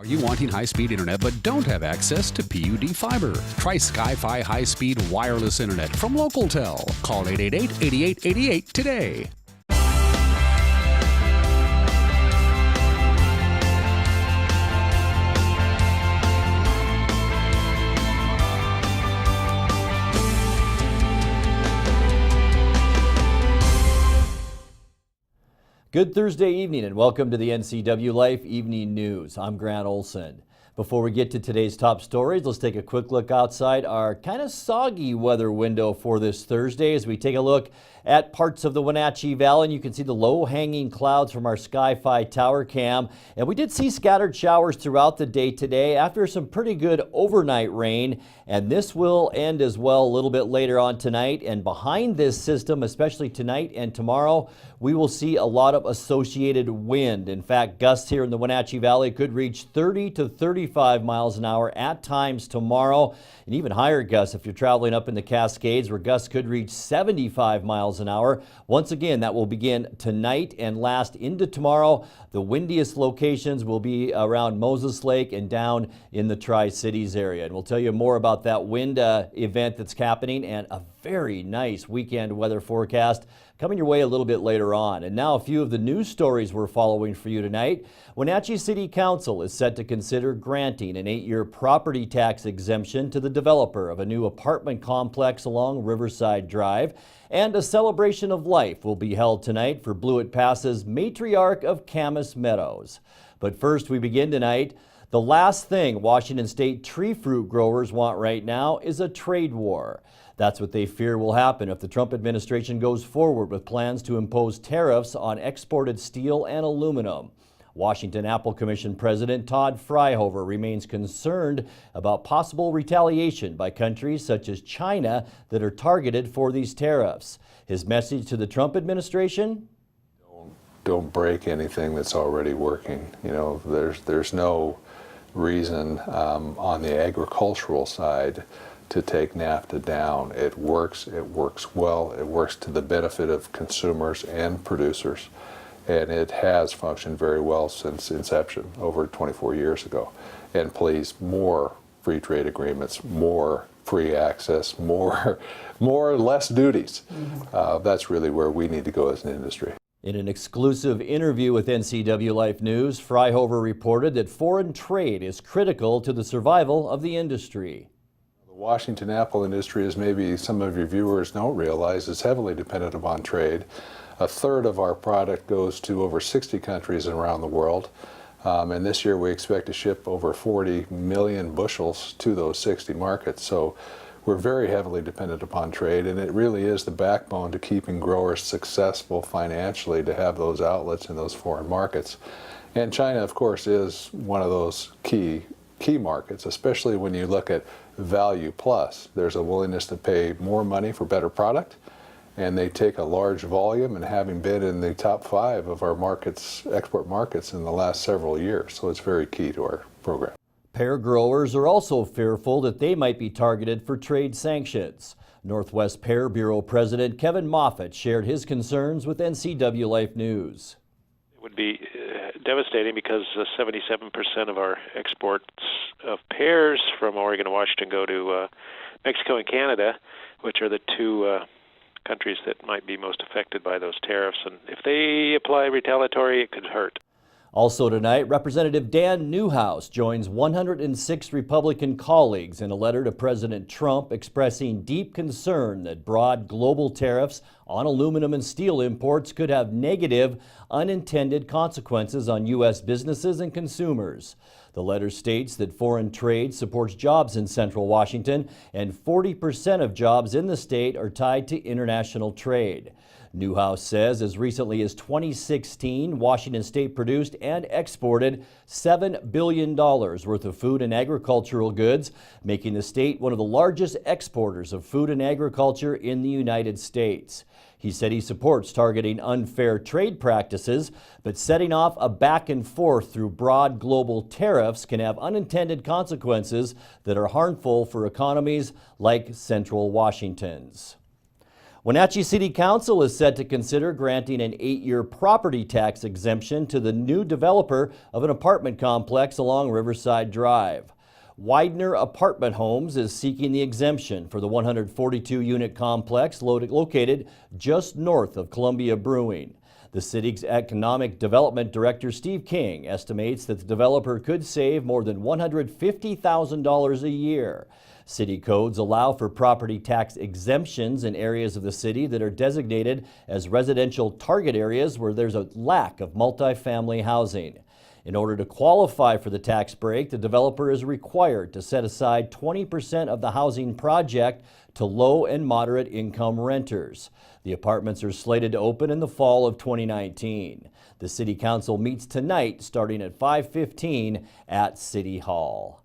Are you wanting high-speed internet but don't have access to PUD fiber? Try Sky-Fi high-speed wireless internet from LocalTel. Call 888-8888 today. Good Thursday evening and welcome to the NCW Life Evening News. I'm Grant Olson. Before we get to today's top stories, let's take a quick look outside our kind of soggy weather window for this Thursday as we take a look at parts of the Wenatchee Valley. And you can see the low-hanging clouds from our Sky-Fi tower cam. And we did see scattered showers throughout the day today after some pretty good overnight rain. And this will end as well a little bit later on tonight. And behind this system, especially tonight and tomorrow, we will see a lot of associated wind. In fact, gusts here in the Wenatchee Valley could reach 30 to 35 miles an hour at times tomorrow, and even higher gusts if you're traveling up in the Cascades, where gusts could reach 75 miles an hour. Once again, that will begin tonight and last into tomorrow. The windiest locations will be around Moses Lake and down in the Tri-Cities area. And we'll tell you more about that wind event that's happening and a very nice weekend weather forecast coming your way a little bit later on. And now a few of the news stories we're following for you tonight. Wenatchee City Council is set to consider granting an 8-year property tax exemption to the developer of a new apartment complex along Riverside Drive. And a celebration of life will be held tonight for Blewett Pass's matriarch of Camas Meadows. But first, we begin tonight. The last thing Washington State tree fruit growers want right now is a trade war. That's what they fear will happen if the Trump administration goes forward with plans to impose tariffs on exported steel and aluminum. Washington Apple Commission President Todd Fryhofer remains concerned about possible retaliation by countries such as China that are targeted for these tariffs. His message to the Trump administration? Don't break anything that's already working. You know, there's no reason on the agricultural side to take NAFTA down. It works well, it works to the benefit of consumers and producers, and it has functioned very well since inception over 24 years ago. And please, more free trade agreements, more free access, less duties. That's really where we need to go as an industry. In an exclusive interview with NCW Life News, Fryhofer reported that foreign trade is critical to the survival of the industry. The Washington apple industry, as maybe some of your viewers don't realize, is heavily dependent upon trade. A third of our product goes to over 60 countries around the world. And this year we expect to ship over 40 million bushels to those 60 markets. So we're very heavily dependent upon trade, and it really is the backbone to keeping growers successful financially to have those outlets in those foreign markets. And China, of course, is one of those key markets, especially when you look at value plus. There's a willingness to pay more money for better product, and they take a large volume, and having been in the top 5 of our markets, export markets in the last several years. So it's very key to our program. Pear growers are also fearful that they might be targeted for trade sanctions. Northwest Pear Bureau President Kevin Moffett shared his concerns with NCW Life News. It would be devastating because 77% of our exports of pears from Oregon and Washington go to Mexico and Canada, which are the two countries that might be most affected by those tariffs. And if they apply retaliatory, it could hurt. Also tonight, Representative Dan Newhouse joins 106 Republican colleagues in a letter to President Trump expressing deep concern that broad global tariffs on aluminum and steel imports could have negative, unintended consequences on U.S. businesses and consumers. The letter states that foreign trade supports jobs in Central Washington, and 40% of jobs in the state are tied to international trade. Newhouse says as recently as 2016, Washington State produced and exported $7 billion worth of food and agricultural goods, making the state one of the largest exporters of food and agriculture in the United States. He said he supports targeting unfair trade practices, but setting off a back and forth through broad global tariffs can have unintended consequences that are harmful for economies like Central Washington's. Wenatchee City Council is set to consider granting an 8-year property tax exemption to the new developer of an apartment complex along Riverside Drive. Widener Apartment Homes is seeking the exemption for the 142-unit complex located just north of Columbia Brewing. The city's Economic Development Director, Steve King, estimates that the developer could save more than $150,000 a year. City codes allow for property tax exemptions in areas of the city that are designated as residential target areas where there's a lack of multifamily housing. In order to qualify for the tax break, the developer is required to set aside 20% of the housing project to low and moderate income renters. The apartments are slated to open in the fall of 2019. The City Council meets tonight starting at 5:15 at City Hall.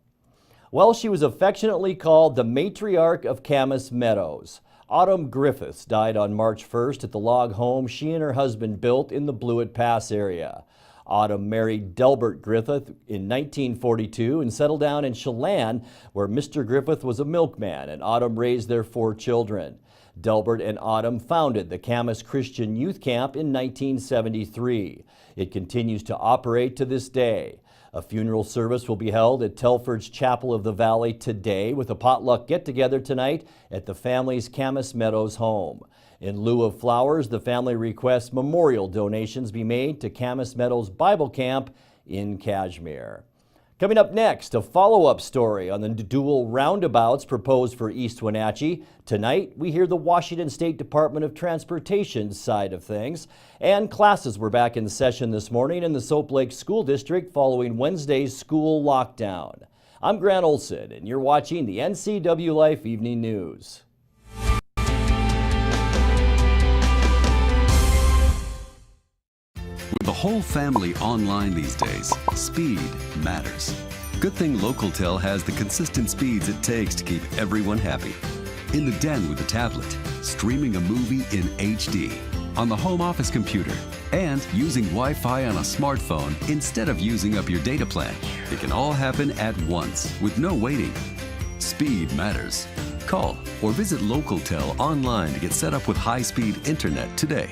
Well, she was affectionately called the matriarch of Camas Meadows. Autumn Griffiths died on March 1st at the log home she and her husband built in the Blewett Pass area. Autumn married Delbert Griffith in 1942 and settled down in Chelan, where Mr. Griffith was a milkman, and Autumn raised their 4 children. Delbert and Autumn founded the Camas Christian Youth Camp in 1973. It continues to operate to this day. A funeral service will be held at Telford's Chapel of the Valley today, with a potluck get-together tonight at the family's Camas Meadows home. In lieu of flowers, the family requests memorial donations be made to Camas Meadows Bible Camp in Cashmere. Coming up next, a follow-up story on the dual roundabouts proposed for East Wenatchee. Tonight, we hear the Washington State Department of Transportation side of things. And classes were back in session this morning in the Soap Lake School District following Wednesday's school lockdown. I'm Grant Olson, and you're watching the NCW Life Evening News. With the whole family online these days, speed matters. Good thing LocalTel has the consistent speeds it takes to keep everyone happy. In the den with a tablet, streaming a movie in HD, on the home office computer, and using Wi-Fi on a smartphone instead of using up your data plan. It can all happen at once with no waiting. Speed matters. Call or visit LocalTel online to get set up with high-speed internet today.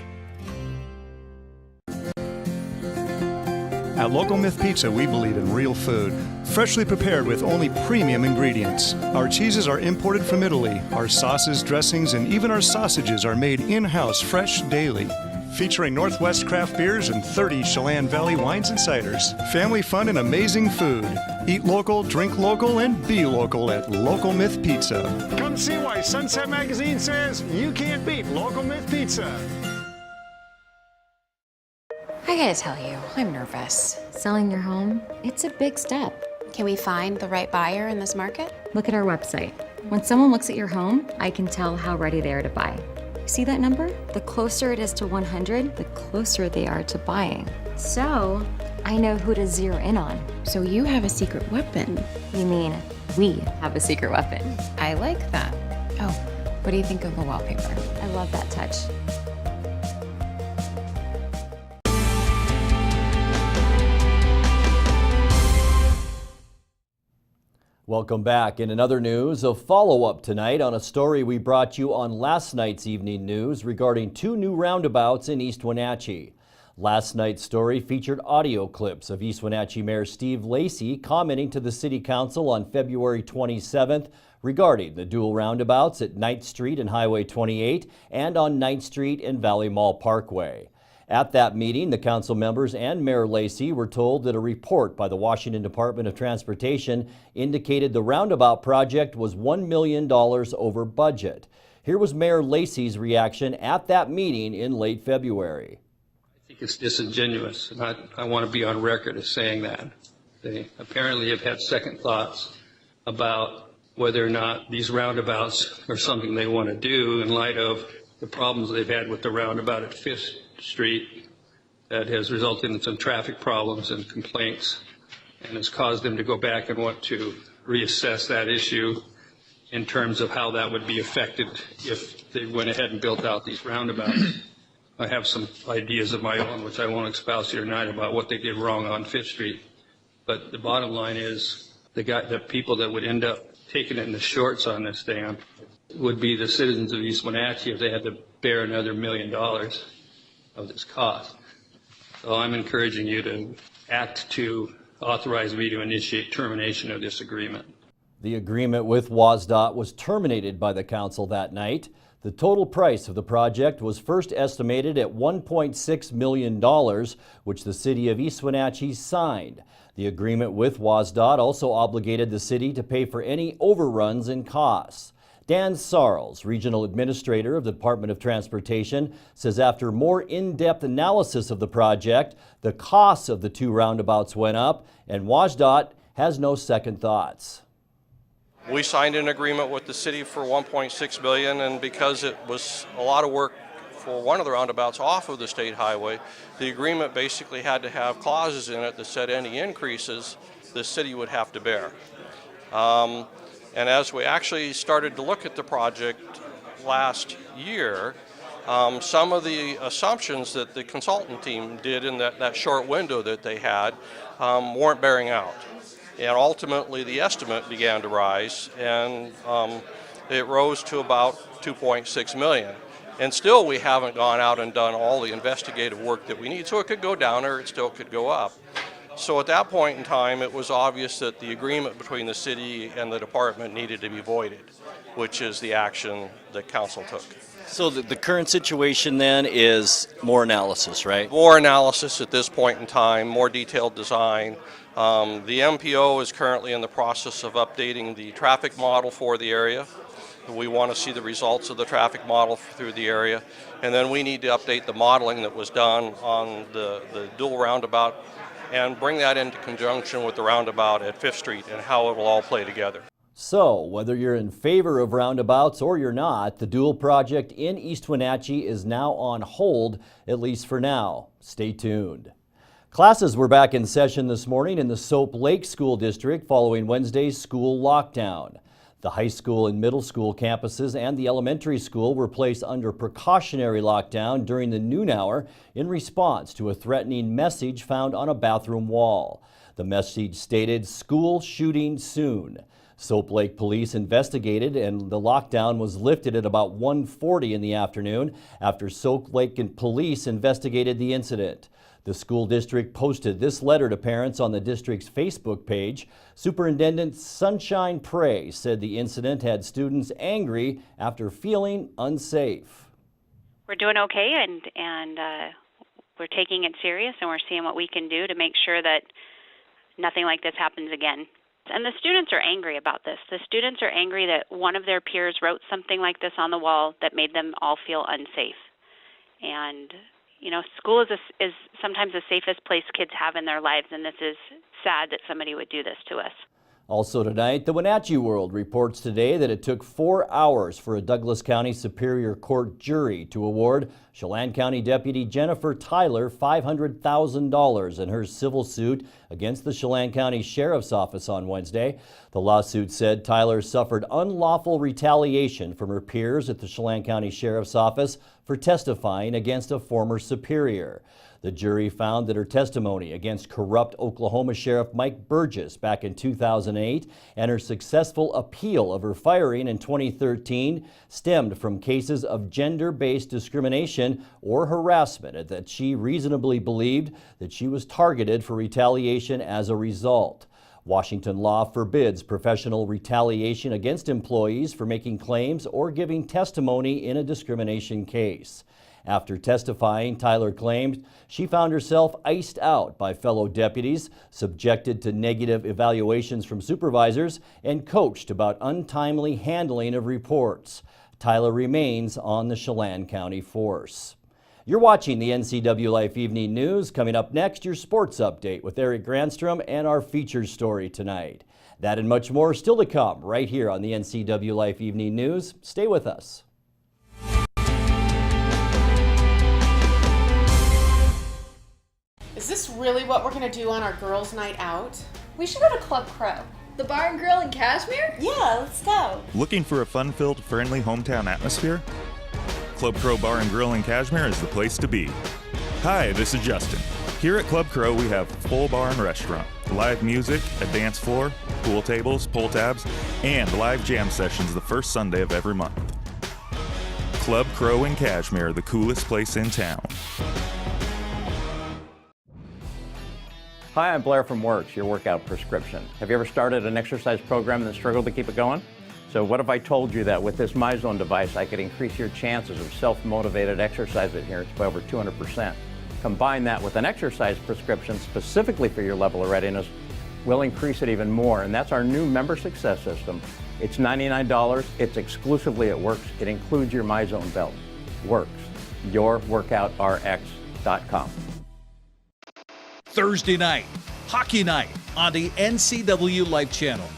At Local Myth Pizza, we believe in real food, freshly prepared with only premium ingredients. Our cheeses are imported from Italy. Our sauces, dressings, and even our sausages are made in-house fresh daily. Featuring Northwest craft beers and 30 Chelan Valley wines and ciders. Family fun and amazing food. Eat local, drink local, and be local at Local Myth Pizza. Come see why Sunset Magazine says you can't beat Local Myth Pizza. I gotta tell you, I'm nervous. Selling your home, it's a big step. Can we find the right buyer in this market? Look at our website. When someone looks at your home, I can tell how ready they are to buy. See that number? The closer it is to 100, the closer they are to buying. So, I know who to zero in on. So you have a secret weapon. You mean we have a secret weapon. I like that. Oh, what do you think of the wallpaper? I love that touch. Welcome back. In another news, a follow-up tonight on a story we brought you on last night's evening news regarding 2 new roundabouts in East Wenatchee. Last night's story featured audio clips of East Wenatchee Mayor Steve Lacy commenting to the City Council on February 27th regarding the dual roundabouts at 9th Street and Highway 28 and on 9th Street and Valley Mall Parkway. At that meeting, the council members and Mayor Lacy were told that a report by the Washington Department of Transportation indicated the roundabout project was $1 million over budget. Here was Mayor Lacy's reaction at that meeting in late February. I think it's disingenuous, and I want to be on record as saying that. They apparently have had second thoughts about whether or not these roundabouts are something they want to do in light of the problems they've had with the roundabout at 5th Street that has resulted in some traffic problems and complaints and has caused them to go back and want to reassess that issue in terms of how that would be affected if they went ahead and built out these roundabouts. I have some ideas of my own, which I won't espouse here tonight, about what they did wrong on 5th Street. But the bottom line is the people that would end up taking it in the shorts on this thing would be the citizens of East Wenatchee if they had to bear another $1 million of this cost. So I'm encouraging you to act to authorize me to initiate termination of this agreement. The agreement with WSDOT was terminated by the council that night. The total price of the project was first estimated at $1.6 million, which the city of East Wenatchee signed. The agreement with WSDOT also obligated the city to pay for any overruns and costs. Dan Sarles, Regional Administrator of the Department of Transportation, says after more in-depth analysis of the project, the costs of the two roundabouts went up, and WSDOT has no second thoughts. We signed an agreement with the city for $1.6 million, and because it was a lot of work for one of the roundabouts off of the state highway, the agreement basically had to have clauses in it that said any increases the city would have to bear. And as we actually started to look at the project last year, some of the assumptions that the consultant team did in that short window that they had weren't bearing out. And ultimately the estimate began to rise, and it rose to about $2.6 million. And still we haven't gone out and done all the investigative work that we need, so it could go down or it still could go up. So at that point in time, it was obvious that the agreement between the city and the department needed to be voided, which is the action that council took. So the current situation then is more analysis, right? More analysis at this point in time, more detailed design. The MPO is currently in the process of updating the traffic model for the area. We want to see the results of the traffic model through the area. And then we need to update the modeling that was done on the dual roundabout and bring that into conjunction with the roundabout at 5th Street and how it will all play together. So, whether you're in favor of roundabouts or you're not, the dual project in East Wenatchee is now on hold, at least for now. Stay tuned. Classes were back in session this morning in the Soap Lake School District following Wednesday's school lockdown. The high school and middle school campuses and the elementary school were placed under precautionary lockdown during the noon hour in response to a threatening message found on a bathroom wall. The message stated, "School shooting soon." Soap Lake police investigated, and the lockdown was lifted at about 1:40 in the afternoon after Soap Lake police investigated the incident. The school district posted this letter to parents on the district's Facebook page. Superintendent Sunshine Prey said the incident had students angry after feeling unsafe. We're doing okay, and we're taking it serious, and we're seeing what we can do to make sure that nothing like this happens again. And the students are angry about this. The students are angry that one of their peers wrote something like this on the wall that made them all feel unsafe. And you know, school is sometimes the safest place kids have in their lives, and this is sad that somebody would do this to us. Also tonight, the Wenatchee World reports today that it took 4 hours for a Douglas County Superior Court jury to award Chelan County Deputy Jennifer Tyler $500,000 in her civil suit against the Chelan County Sheriff's Office on Wednesday. The lawsuit said Tyler suffered unlawful retaliation from her peers at the Chelan County Sheriff's Office for testifying against a former superior. The jury found that her testimony against corrupt Oklahoma Sheriff Mike Burgess back in 2008 and her successful appeal of her firing in 2013 stemmed from cases of gender-based discrimination or harassment, and that she reasonably believed that she was targeted for retaliation as a result. Washington law forbids professional retaliation against employees for making claims or giving testimony in a discrimination case. After testifying, Tyler claimed she found herself iced out by fellow deputies, subjected to negative evaluations from supervisors, and coached about untimely handling of reports. Tyler remains on the Chelan County force. You're watching the NCW Life Evening News. Coming up next, your sports update with Eric Granstrom and our featured story tonight. That and much more still to come right here on the NCW Life Evening News. Stay with us. Is this really what we're going to do on our girls' night out? We should go to Club Crow. The bar and grill in Kashmir? Yeah, let's go. Looking for a fun-filled, friendly hometown atmosphere? Club Crow Bar and Grill in Kashmir is the place to be. Hi, this is Justin. Here at Club Crow, we have full bar and restaurant, live music, a dance floor, pool tables, pull tabs, and live jam sessions the first Sunday of every month. Club Crow in Cashmere, the coolest place in town. Hi, I'm Blair from Works, your workout prescription. Have you ever started an exercise program and struggled to keep it going? So what if I told you that with this MyZone device, I could increase your chances of self-motivated exercise adherence by over 200%. Combine that with an exercise prescription specifically for your level of readiness, we'll increase it even more. And that's our new member success system. It's $99. It's exclusively at Works. It includes your MyZone belt. Works. YourWorkoutRx.com. Thursday night, hockey night on the NCW Life Channel.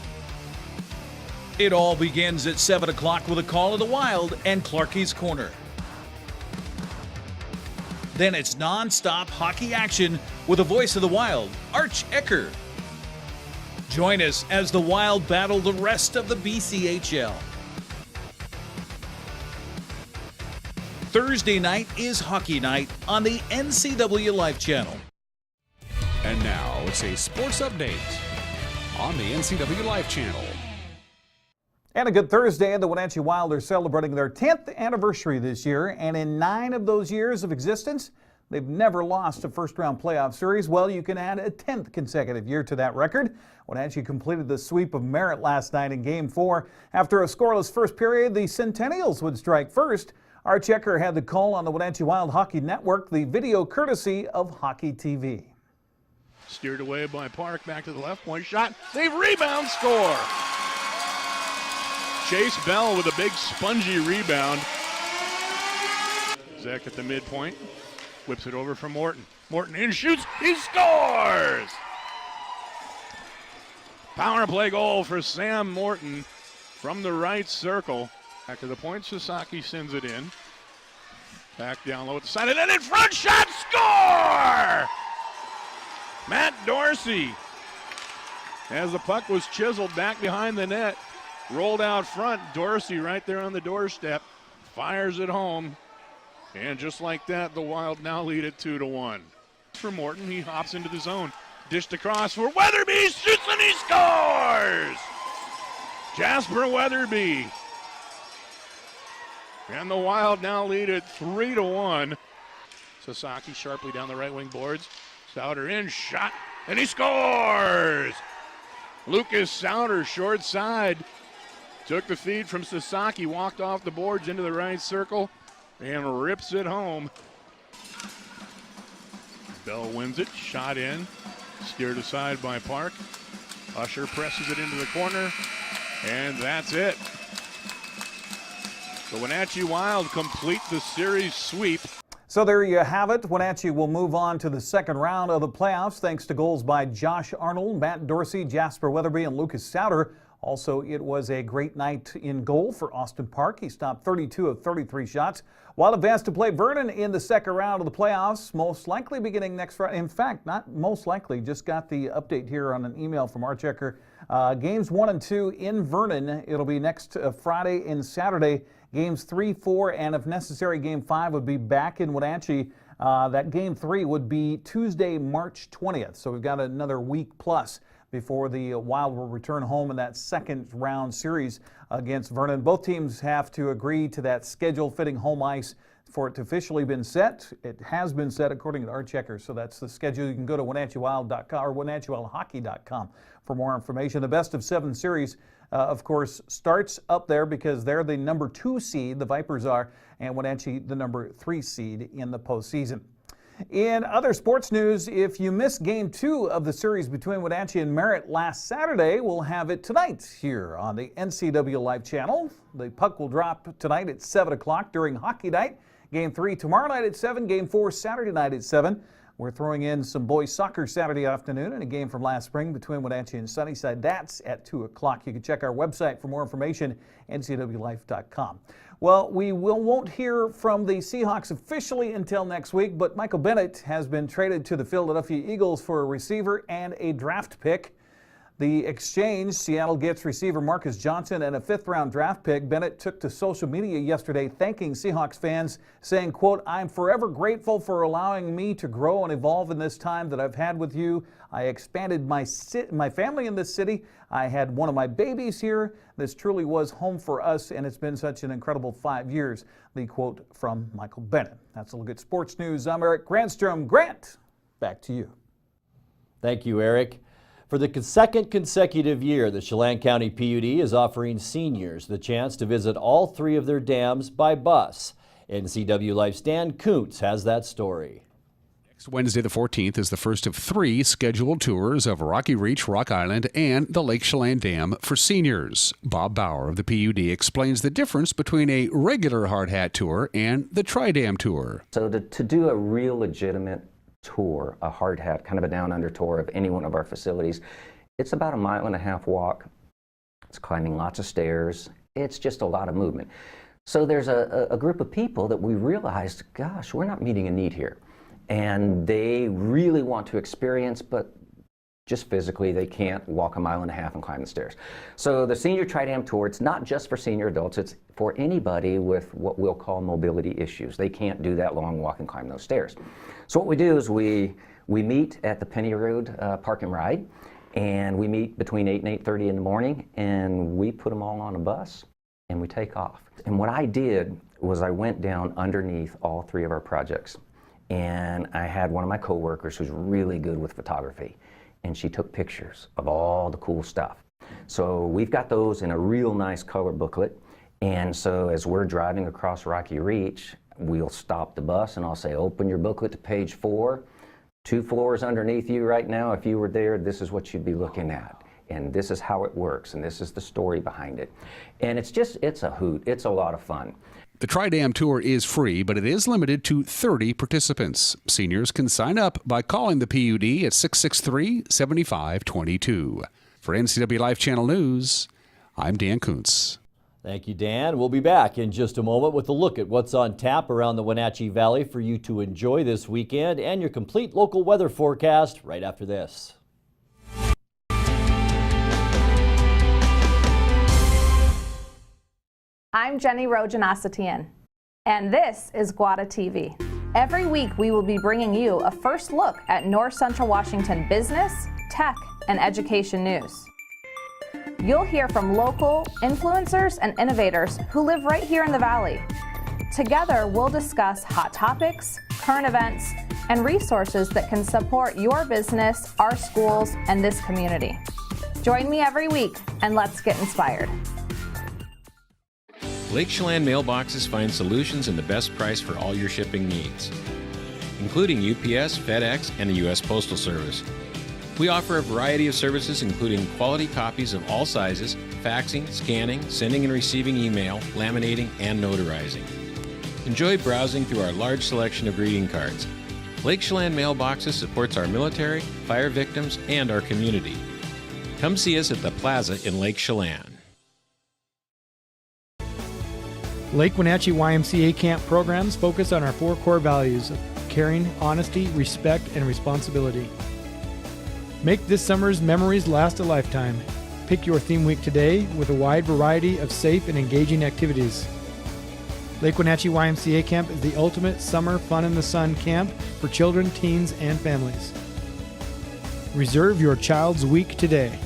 It all begins at 7 o'clock with a call of the Wild and Clarkie's Corner. Then it's non-stop hockey action with a voice of the Wild, Arch Ecker. Join us as the Wild battle the rest of the BCHL. Thursday night is hockey night on the NCW Life Channel. And now it's a sports update on the NCW Life Channel. And a good Thursday. The Wenatchee Wild are celebrating their 10th anniversary this year, and in 9 of those years of existence, they've never lost a first-round playoff series. Well, you can add a 10th consecutive year to that record. Wenatchee completed the sweep of Merritt last night in Game 4. After a scoreless first period, the Centennials would strike first. Arch Ecker had the call on the Wenatchee Wild Hockey Network, the video courtesy of Hockey TV. Steered away by Park, back to the left point shot. Save, rebound, score. Chase Bell with a big spongy rebound. Zek at the midpoint, whips it over for Morton. Morton in, shoots, he scores! Power play goal for Sam Morton from the right circle. Back to the point, Sasaki sends it in. Back down low at the side, and then in front, shot, score! Matt Dorsey, as the puck was chiseled back behind the net, rolled out front. Dorsey right there on the doorstep, fires it home. And just like that, the Wild now lead it 2-1. For Morton, he hops into the zone. Dished across for Weatherby, shoots and he scores! Jasper Weatherby. And the Wild now lead it 3-1. Sasaki sharply down the right wing boards. Souter in, shot, and he scores! Lucas Souter, short side, took the feed from Sasaki, walked off the boards into the right circle, and rips it home. Bell wins it, shot in, steered aside by Park. Usher presses it into the corner, and that's it. The Wenatchee Wild complete the series sweep. So there you have it. Wenatchee will move on to the second round of the playoffs thanks to goals by Josh Arnold, Matt Dorsey, Jasper Weatherby, and Lucas Souter. Also, it was a great night in goal for Austin Park. He stopped 32 of 33 shots. Wild advanced to play Vernon in the second round of the playoffs, most likely beginning next Friday. In fact, not most likely, just got the update here on an email from Arch Ecker. Games 1 and 2 in Vernon. It'll be next Friday and Saturday. Games 3, 4, and if necessary, Game 5 would be back in Wenatchee. That Game 3 would be Tuesday, March 20th. So we've got another week plus before the Wild will return home in that second round series against Vernon. Both teams have to agree to that schedule-fitting home ice for it to officially been set. It has been set according to Arch Ecker, so that's the schedule. You can go to WenatcheeWild.com or WenatcheeWildHockey.com for more information. The best of 7 series, of course, starts up there because they're the number 2 seed, the Vipers are, and Wenatchee the number 3 seed in the postseason. In other sports news, if you missed Game 2 of the series between Wenatchee and Merritt last Saturday, we'll have it tonight here on the NCW Live Channel. The puck will drop tonight at 7 o'clock during hockey night. Game 3 tomorrow night at 7, Game 4 Saturday night at 7. We're throwing in some boys soccer Saturday afternoon and a game from last spring between Wenatchee and Sunnyside. That's at 2 o'clock. You can check our website for more information, ncwlife.com. Well, we won't hear from the Seahawks officially until next week, but Michael Bennett has been traded to the Philadelphia Eagles for a receiver and a draft pick. The exchange, Seattle gets receiver Marcus Johnson and a 5th-round draft pick. Bennett took to social media yesterday thanking Seahawks fans, saying, quote, "I'm forever grateful for allowing me to grow and evolve in this time that I've had with you. I expanded my family in this city. I had one of my babies here. This truly was home for us, and it's been such an incredible 5 years." The quote from Michael Bennett. That's a look at sports news. I'm Eric Grandstrom. Grant, back to you. Thank you, Eric. For the second consecutive year, the Chelan County PUD is offering seniors the chance to visit all 3 of their dams by bus. NCW Life's Dan Kuntz has that story. Next Wednesday the 14th is the first of 3 scheduled tours of Rocky Reach, Rock Island, and the Lake Chelan Dam for seniors. Bob Bauer of the PUD explains the difference between a regular hard hat tour and the Tri-Dam tour. So to do a real legitimate tour, a hard hat, kind of a down under tour of any one of our facilities, it's about a 1.5 mile walk. It's climbing lots of stairs. It's just a lot of movement. So there's a group of people that we realized, gosh, we're not meeting a need here. And they really want to experience, but just physically they can't walk 1.5 miles and climb the stairs. So the Senior Tri-Dam Tour, it's not just for senior adults, it's for anybody with what we'll call mobility issues. They can't do that long walk and climb those stairs. So what we do is we meet at the Penny Road Park and Ride, and we meet between 8 and 8:30 in the morning, and we put them all on a bus and we take off. And what I did was I went down underneath all 3 of our projects, and I had one of my coworkers who's really good with photography, and she took pictures of all the cool stuff. So we've got those in a real nice color booklet, and so as we're driving across Rocky Reach, we'll stop the bus and I'll say, open your booklet to page 4. 2 floors underneath you right now, if you were there, this is what you'd be looking at. And this is how it works, and this is the story behind it. And it's a hoot. It's a lot of fun. The Tri-Dam Tour is free, but it is limited to 30 participants. Seniors can sign up by calling the PUD at 663-7522. For NCW Life Channel News, I'm Dan Kuntz. Thank you, Dan. We'll be back in just a moment with a look at what's on tap around the Wenatchee Valley for you to enjoy this weekend and your complete local weather forecast right after this. I'm Jenny Rojanasatian, and this is Guada TV. Every week we will be bringing you a first look at North Central Washington business, tech, and education news. You'll hear from local influencers and innovators who live right here in the Valley. Together we'll discuss hot topics, current events, and resources that can support your business, our schools, and this community. Join me every week, and let's get inspired. Lake Chelan mailboxes find solutions and the best price for all your shipping needs, including UPS, FedEx, and the U.S. Postal Service. We offer a variety of services including quality copies of all sizes, faxing, scanning, sending and receiving email, laminating, and notarizing. Enjoy browsing through our large selection of greeting cards. Lake Chelan mailboxes supports our military, fire victims, and our community. Come see us at the Plaza in Lake Chelan. Lake Wenatchee YMCA Camp programs focus on our 4 core values of caring, honesty, respect, and responsibility. Make this summer's memories last a lifetime. Pick your theme week today with a wide variety of safe and engaging activities. Lake Wenatchee YMCA Camp is the ultimate summer fun in the sun camp for children, teens, and families. Reserve your child's week today.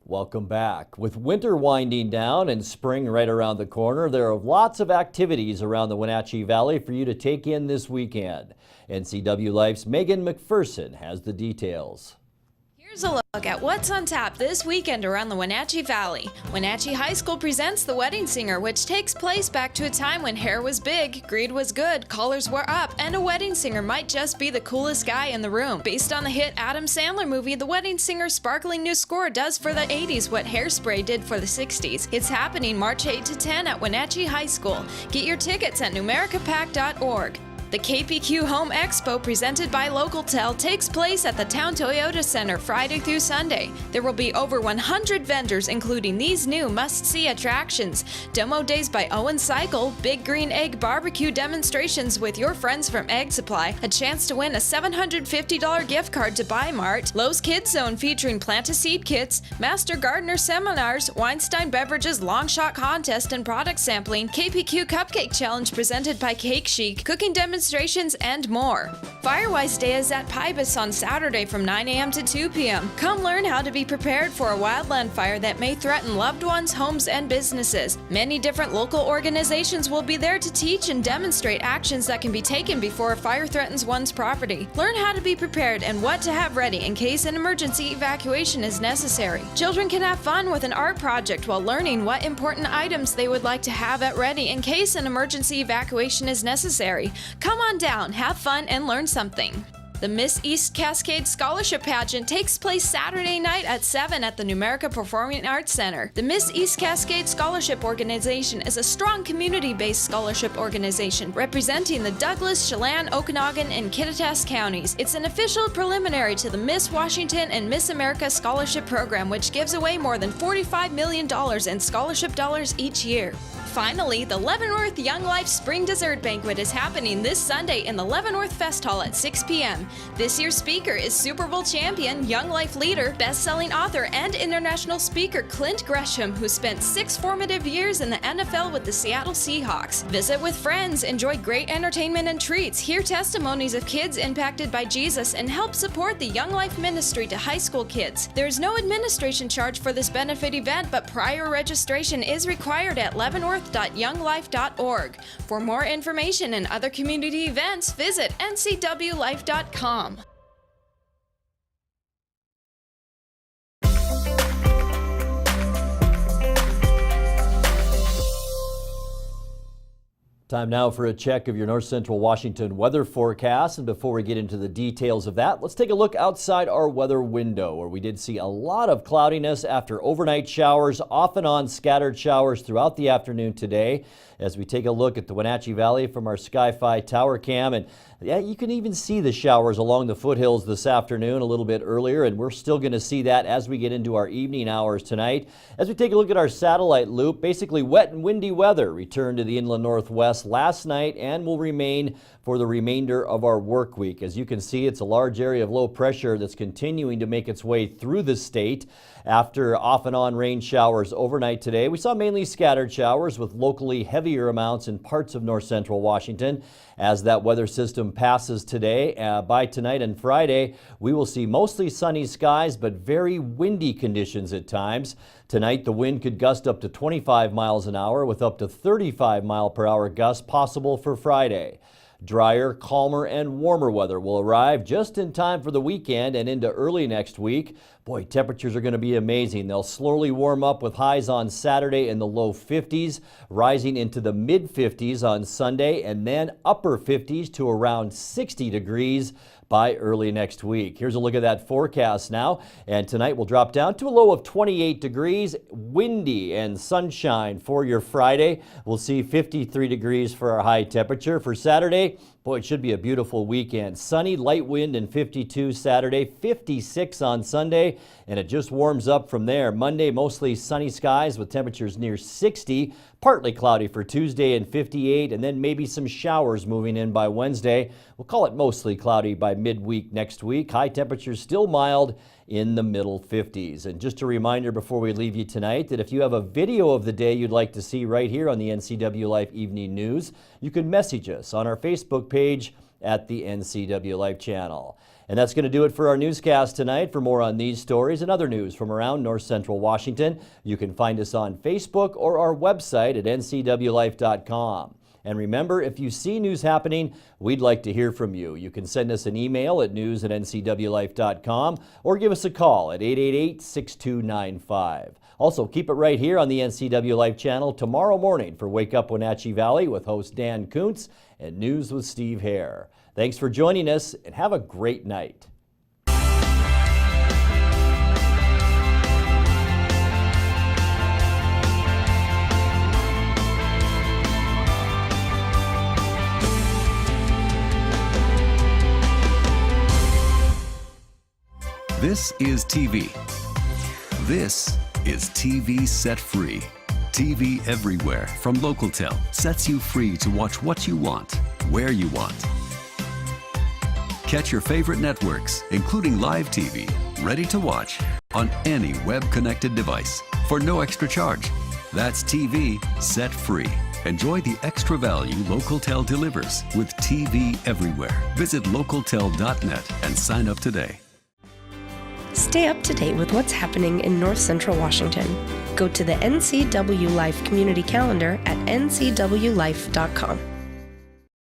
Welcome back. With winter winding down and spring right around the corner, there are lots of activities around the Wenatchee Valley for you to take in this weekend. NCW Life's Megan McPherson has the details. Here's a look at what's on tap this weekend around the Wenatchee Valley. Wenatchee High School presents The Wedding Singer, which takes place back to a time when hair was big, greed was good, collars were up, and a wedding singer might just be the coolest guy in the room. Based on the hit Adam Sandler movie, The Wedding Singer's sparkling new score does for the 80s what Hairspray did for the 60s. It's happening March 8 to 10 at Wenatchee High School. Get your tickets at numericapac.org. The KPQ Home Expo presented by LocalTel takes place at the Town Toyota Center Friday through Sunday. There will be over 100 vendors, including these new must-see attractions: demo days by Owen Cycle, Big Green Egg barbecue demonstrations with your friends from Egg Supply, a chance to win a $750 gift card to Buy Mart, Lowe's Kids Zone featuring plant-a-seed kits, Master Gardener seminars, Weinstein Beverages long shot contest and product sampling, KPQ Cupcake Challenge presented by Cake Chic, cooking demonstrations, and more. Firewise Day is at Pybus on Saturday from 9 a.m. to 2 p.m. Come learn how to be prepared for a wildland fire that may threaten loved ones, homes, and businesses. Many different local organizations will be there to teach and demonstrate actions that can be taken before a fire threatens one's property. Learn how to be prepared and what to have ready in case an emergency evacuation is necessary. Children can have fun with an art project while learning what important items they would like to have at ready in case an emergency evacuation is necessary. Come on down, have fun, and learn something. The Miss East Cascade Scholarship Pageant takes place Saturday night at 7 at the Numerica Performing Arts Center. The Miss East Cascade Scholarship Organization is a strong community-based scholarship organization representing the Douglas, Chelan, Okanagan, and Kittitas counties. It's an official preliminary to the Miss Washington and Miss America Scholarship Program, which gives away more than $45 million in scholarship dollars each year. Finally, the Leavenworth Young Life Spring Dessert Banquet is happening this Sunday in the Leavenworth Fest Hall at 6 p.m. This year's speaker is Super Bowl champion, Young Life leader, best-selling author, and international speaker Clint Gresham, who spent 6 formative years in the NFL with the Seattle Seahawks. Visit with friends, enjoy great entertainment and treats, hear testimonies of kids impacted by Jesus, and help support the Young Life ministry to high school kids. There is no administration charge for this benefit event, but prior registration is required at leavenworth.younglife.org. For more information and other community events, visit ncwlife.com. Time now for a check of your North Central Washington weather forecast. And before we get into the details of that, let's take a look outside our weather window, where we did see a lot of cloudiness after overnight showers, off and on scattered showers throughout the afternoon today. As we take a look at the Wenatchee Valley from our Sky-Fi tower cam, and yeah, you can even see the showers along the foothills this afternoon a little bit earlier, and we're still going to see that as we get into our evening hours tonight. As we take a look at our satellite loop, basically wet and windy weather returned to the inland northwest last night and will remain for the remainder of our work week. As you can see, it's a large area of low pressure that's continuing to make its way through the state. After off and on rain showers overnight today, we saw mainly scattered showers with locally heavier amounts in parts of north central Washington. As that weather system passes today, by tonight and Friday, we will see mostly sunny skies but very windy conditions at times. Tonight, the wind could gust up to 25 miles an hour with up to 35 mile per hour gusts possible for Friday. Drier, calmer, and warmer weather will arrive just in time for the weekend and into early next week. Boy, temperatures are going to be amazing. They'll slowly warm up with highs on Saturday in the low 50s, rising into the mid 50s on Sunday, and then upper 50s to around 60 degrees by early next week. Here's a look at that forecast now. And tonight we'll drop down to a low of 28 degrees, windy and sunshine for your Friday. We'll see 53 degrees for our high temperature. For Saturday, boy, it should be a beautiful weekend. Sunny, light wind and 52 Saturday, 56 on Sunday, and it just warms up from there. Monday, mostly sunny skies with temperatures near 60, partly cloudy for Tuesday and 58, and then maybe some showers moving in by Wednesday. We'll call it mostly cloudy by midweek next week. High temperatures still mild in the middle 50s. And just a reminder before we leave you tonight that if you have a video of the day you'd like to see right here on the NCW Life Evening News, you can message us on our Facebook page at the NCW Life channel. And that's going to do it for our newscast tonight. For more on these stories and other news from around north central Washington, you can find us on Facebook or our website at ncwlife.com. And remember, if you see news happening, we'd like to hear from you. You can send us an email at news@ncwlife.com or give us a call at 888-6295. Also, keep it right here on the NCW Life channel tomorrow morning for Wake Up Wenatchee Valley with host Dan Kuntz and News with Steve Hare. Thanks for joining us and have a great night. This is TV. This is TV Set Free. TV everywhere from Localtel sets you free to watch what you want, where you want. Catch your favorite networks, including live TV, ready to watch on any web-connected device for no extra charge. That's TV Set Free. Enjoy the extra value Localtel delivers with TV everywhere. Visit localtel.net and sign up today. Stay up to date with what's happening in North Central Washington. Go to the NCW Life Community Calendar at ncwlife.com.